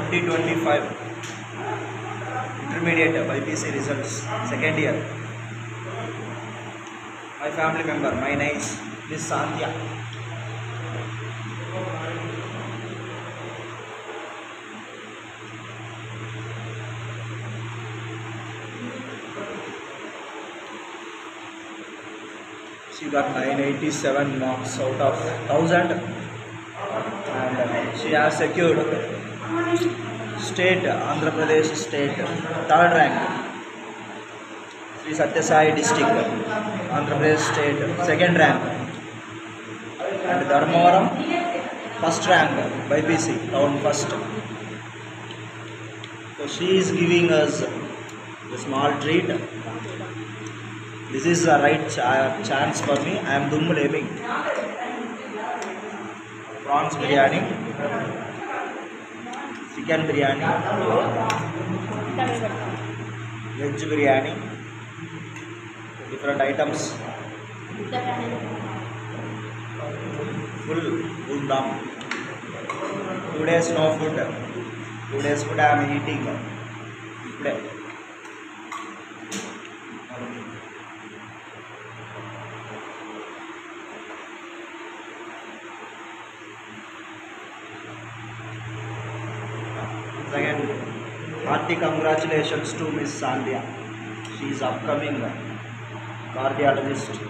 2025 intermediate YPC results, second year. My family member, my name is Miss Sandhya. She got 987 marks out of 1000, and she has secured state, Andhra Pradesh state, third rank. Sri Satya Sai district, Andhra Pradesh state, second rank. And Dharmavaram, first rank, YPC, town first. So she is giving us a small treat. This is the right chance for me. I am Dummul aiming. Prawns biryani, chicken biryani, veg biryani, different items, full udam. 2 days no food. 2 days food I am eating today. Again, hearty congratulations to Miss Sandhya. She is upcoming cardiologist.